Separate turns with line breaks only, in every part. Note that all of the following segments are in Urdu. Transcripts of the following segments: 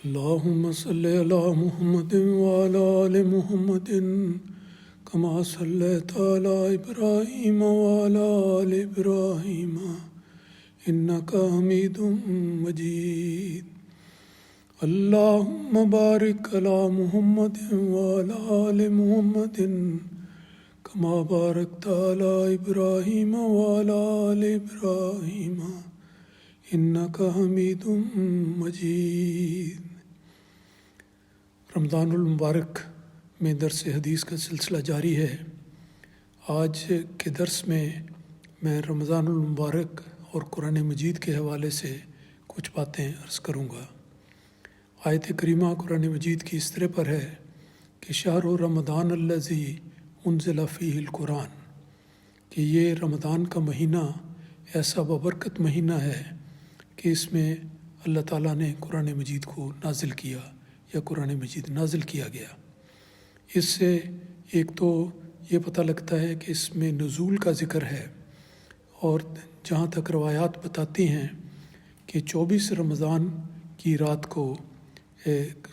اللهم صل على محمد وعلى آل محمد كما صليت على إبراهيم وعلى آل إبراهيم إنك حميد مجيد. اللهم بارك على محمد وعلى آل محمد كما باركت على إبراهيم وعلى آل إبراهيم إنك حميد مجيد. رمضان المبارک میں درس حدیث کا سلسلہ جاری ہے. آج کے درس میں رمضان المبارک اور قرآن مجید کے حوالے سے کچھ باتیں عرض کروں گا. آیت کریمہ قرآن مجید کی اس طرح پر ہے کہ شہر رمضان الذی انزل فیہ القرآن، کہ یہ رمضان کا مہینہ ایسا ببرکت مہینہ ہے کہ اس میں اللہ تعالیٰ نے قرآن مجید کو نازل کیا یا قرآن مجید نازل کیا گیا. اس سے ایک تو یہ پتہ لگتا ہے کہ اس میں نزول کا ذکر ہے، اور جہاں تک روایات بتاتی ہیں کہ 24 رمضان کی رات کو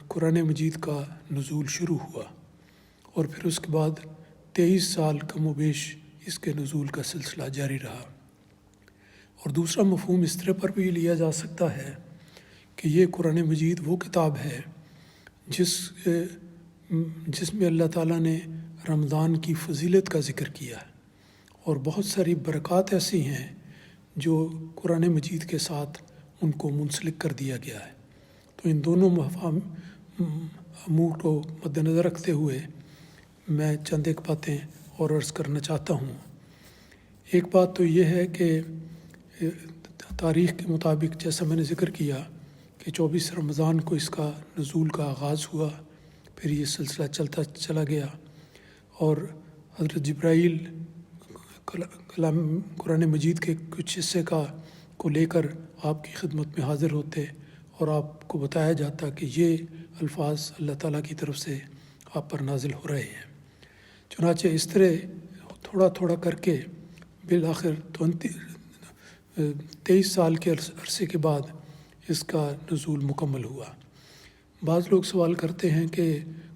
قرآن مجید کا نزول شروع ہوا، اور پھر اس کے بعد 23 سال کم و بیش اس کے نزول کا سلسلہ جاری رہا. اور دوسرا مفہوم اس طرح پر بھی لیا جا سکتا ہے کہ یہ قرآن مجید وہ کتاب ہے جس میں اللہ تعالیٰ نے رمضان کی فضیلت کا ذکر کیا ہے، اور بہت ساری برکات ایسی ہیں جو قرآن مجید کے ساتھ ان کو منسلک کر دیا گیا ہے. تو ان دونوں امور کو مد نظر رکھتے ہوئے میں چند ایک باتیں اور عرض کرنا چاہتا ہوں. ایک بات تو یہ ہے کہ تاریخ کے مطابق جیسا میں نے ذکر کیا کہ 24 رمضان کو اس کا نزول کا آغاز ہوا، پھر یہ سلسلہ چلتا چلا گیا، اور حضرت جبرائیل کلام قرآن مجید کے کچھ حصے کو لے کر آپ کی خدمت میں حاضر ہوتے، اور آپ کو بتایا جاتا کہ یہ الفاظ اللہ تعالیٰ کی طرف سے آپ پر نازل ہو رہے ہیں. چنانچہ اس طرح تھوڑا تھوڑا کر کے بالآخر 23 سال کے عرصے کے بعد اس کا نزول مکمل ہوا. بعض لوگ سوال کرتے ہیں کہ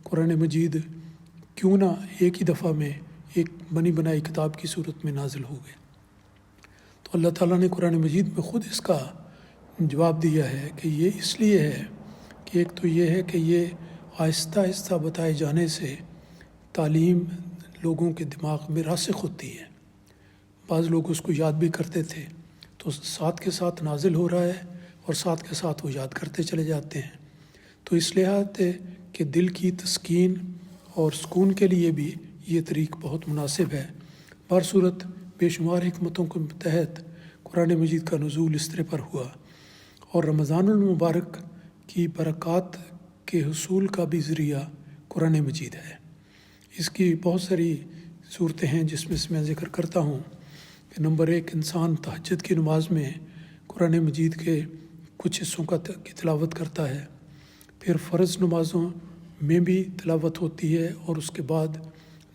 قرآن مجید کیوں نہ ایک ہی دفعہ میں ایک بنی بنائی کتاب کی صورت میں نازل ہو گئے. تو اللہ تعالیٰ نے قرآن مجید میں خود اس کا جواب دیا ہے کہ یہ اس لیے ہے کہ ایک تو یہ ہے کہ یہ آہستہ آہستہ بتائے جانے سے تعلیم لوگوں کے دماغ میں راسخ ہوتی ہے. بعض لوگ اس کو یاد بھی کرتے تھے، تو ساتھ کے ساتھ نازل ہو رہا ہے اور ساتھ کے ساتھ وہ یاد کرتے چلے جاتے ہیں. تو اس لحاظ کہ دل کی تسکین اور سکون کے لیے بھی یہ طریق بہت مناسب ہے. برصورت بے شمار حکمتوں کے تحت قرآن مجید کا نزول اس طرح پر ہوا، اور رمضان المبارک کی برکات کے حصول کا بھی ذریعہ قرآن مجید ہے. اس کی بہت ساری صورتیں ہیں جس میں سے میں ذکر کرتا ہوں کہ نمبر 1، انسان تہجد کی نماز میں قرآن مجید کے کچھ حصوں کی تلاوت کرتا ہے. پھر فرض نمازوں میں بھی تلاوت ہوتی ہے، اور اس کے بعد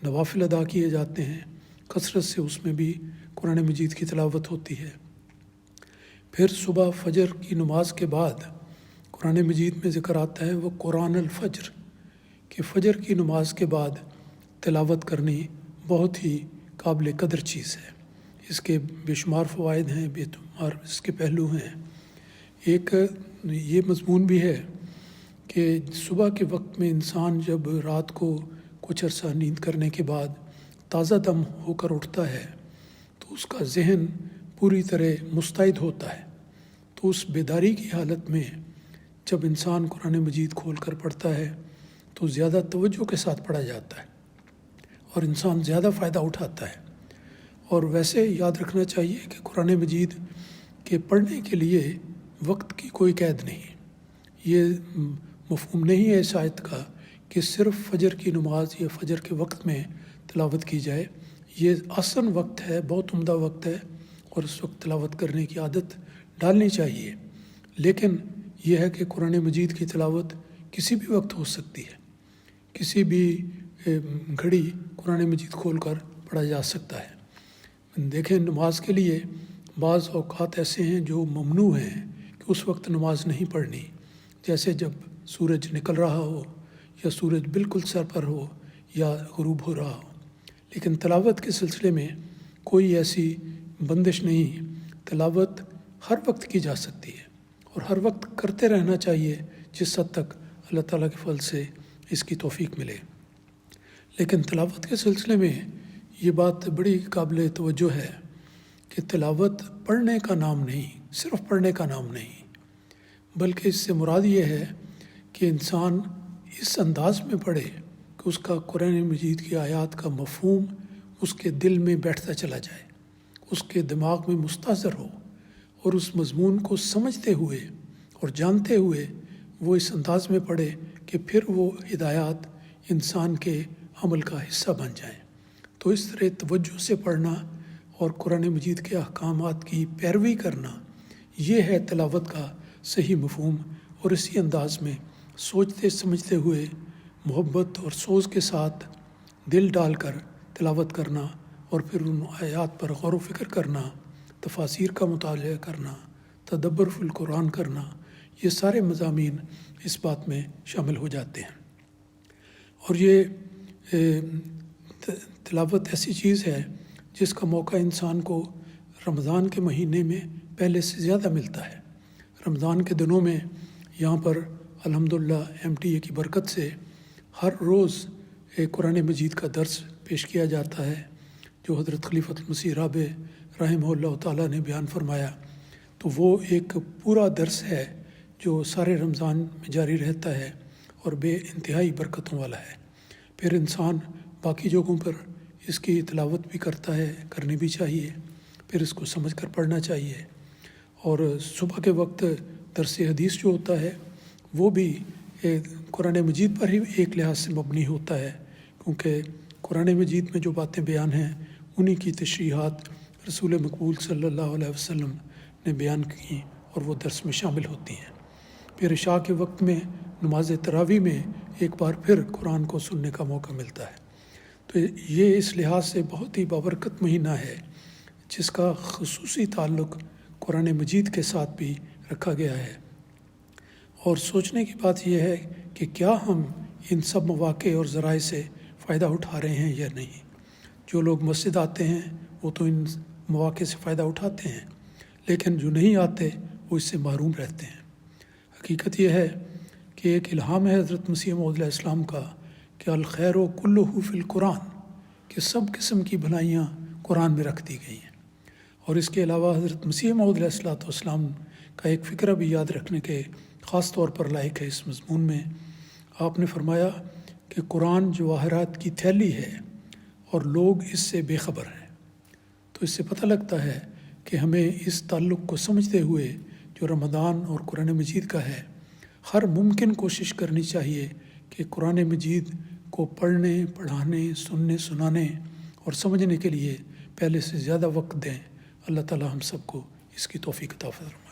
نوافل ادا کیے جاتے ہیں، کثرت سے اس میں بھی قرآن مجید کی تلاوت ہوتی ہے. پھر صبح فجر کی نماز کے بعد قرآن مجید میں ذکر آتا ہے وہ قرآن الفجر، کہ فجر کی نماز کے بعد تلاوت کرنی بہت ہی قابل قدر چیز ہے. اس کے بے شمار فوائد ہیں، بے شمار اس کے پہلو ہیں. ایک یہ مضمون بھی ہے کہ صبح کے وقت میں انسان جب رات کو کچھ عرصہ نیند کرنے کے بعد تازہ دم ہو کر اٹھتا ہے تو اس کا ذہن پوری طرح مستعد ہوتا ہے. تو اس بیداری کی حالت میں جب انسان قرآن مجید کھول کر پڑھتا ہے تو زیادہ توجہ کے ساتھ پڑھا جاتا ہے، اور انسان زیادہ فائدہ اٹھاتا ہے. اور ویسے یاد رکھنا چاہیے کہ قرآن مجید کے پڑھنے کے لیے وقت کی کوئی قید نہیں. یہ مفہوم نہیں ہے اس آیت کا کہ صرف فجر کی نماز یا فجر کے وقت میں تلاوت کی جائے. یہ آسن وقت ہے، بہت عمدہ وقت ہے، اور اس وقت تلاوت کرنے کی عادت ڈالنی چاہیے. لیکن یہ ہے کہ قرآن مجید کی تلاوت کسی بھی وقت ہو سکتی ہے، کسی بھی گھڑی قرآن مجید کھول کر پڑھا جا سکتا ہے. دیکھیں، نماز کے لیے بعض اوقات ایسے ہیں جو ممنوع ہیں کہ اس وقت نماز نہیں پڑھنی. جیسے جب سورج نکل رہا ہو یا سورج بالکل سر پر ہو یا غروب ہو رہا ہو، لیکن تلاوت کے سلسلے میں کوئی ایسی بندش نہیں۔ تلاوت ہر وقت کی جا سکتی ہے اور ہر وقت کرتے رہنا چاہیے جس حد تک اللہ تعالیٰ کے فضل سے اس کی توفیق ملے۔ لیکن تلاوت کے سلسلے میں یہ بات بڑی قابل توجہ ہے کہ تلاوت پڑھنے کا نام نہیں، صرف پڑھنے کا نام نہیں، بلکہ اس سے مراد یہ ہے کہ انسان اس انداز میں پڑھے کہ اس کا قرآن مجید کی آیات کا مفہوم اس کے دل میں بیٹھتا چلا جائے، اس کے دماغ میں مستحضر ہو، اور اس مضمون کو سمجھتے ہوئے اور جانتے ہوئے وہ اس انداز میں پڑھے کہ پھر وہ ہدایات انسان کے عمل کا حصہ بن جائیں۔ تو اس طرح توجہ سے پڑھنا اور قرآن مجید کے احکامات کی پیروی کرنا، یہ ہے تلاوت کا صحیح مفہوم، اور اسی انداز میں سوچتے سمجھتے ہوئے محبت اور سوز کے ساتھ دل ڈال کر تلاوت کرنا، اور پھر ان آیات پر غور و فکر کرنا، تفاسیر کا مطالعہ کرنا، تدبر فی القرآن کرنا، یہ سارے مضامین اس بات میں شامل ہو جاتے ہیں۔ اور یہ تلاوت ایسی چیز ہے جس کا موقع انسان کو رمضان کے مہینے میں پہلے سے زیادہ ملتا ہے۔ رمضان کے دنوں میں یہاں پر الحمدللہ MTA کی برکت سے ہر روز ایک قرآن مجید کا درس پیش کیا جاتا ہے، جو حضرت خلیفۃ المسیح رابع رحمہ اللہ تعالیٰ نے بیان فرمایا۔ تو وہ ایک پورا درس ہے جو سارے رمضان میں جاری رہتا ہے اور بے انتہائی برکتوں والا ہے۔ پھر انسان باقی جگہوں پر اس کی تلاوت بھی کرتا ہے، کرنی بھی چاہیے، پھر اس کو سمجھ کر پڑھنا چاہیے۔ اور صبح کے وقت درس حدیث جو ہوتا ہے وہ بھی قرآن مجید پر ہی ایک لحاظ سے مبنی ہوتا ہے، کیونکہ قرآن مجید میں جو باتیں بیان ہیں انہی کی تشریحات رسول مقبول صلی اللہ علیہ وسلم نے بیان کی اور وہ درس میں شامل ہوتی ہیں۔ پھر عشاء کے وقت میں نماز تراویح میں ایک بار پھر قرآن کو سننے کا موقع ملتا ہے۔ تو یہ اس لحاظ سے بہت ہی بابرکت مہینہ ہے جس کا خصوصی تعلق قرآن مجید کے ساتھ بھی رکھا گیا ہے۔ اور سوچنے کی بات یہ ہے کہ کیا ہم ان سب مواقع اور ذرائع سے فائدہ اٹھا رہے ہیں یا نہیں۔ جو لوگ مسجد آتے ہیں وہ تو ان مواقع سے فائدہ اٹھاتے ہیں، لیکن جو نہیں آتے وہ اس سے محروم رہتے ہیں۔ حقیقت یہ ہے کہ ایک الہام ہے حضرت مسیح موعود علیہ السلام کا کہ الخیر و کلہ فی القرآن، کہ سب قسم کی بھلائیاں قرآن میں رکھ دی گئی ہیں۔ اور اس کے علاوہ حضرت مسیح موعود علیہ السلام کا ایک فکرہ بھی یاد رکھنے کے خاص طور پر لائق ہے۔ اس مضمون میں آپ نے فرمایا کہ قرآن جواہرات کی تھیلی ہے اور لوگ اس سے بے خبر ہیں۔ تو اس سے پتہ لگتا ہے کہ ہمیں اس تعلق کو سمجھتے ہوئے جو رمضان اور قرآن مجید کا ہے، ہر ممکن کوشش کرنی چاہیے کہ قرآن مجید کو پڑھنے، پڑھانے، سننے، سنانے اور سمجھنے کے لیے پہلے سے زیادہ وقت دیں۔ اللہ تعالی ہم سب کو اس کی توفیق عطا فرمائے۔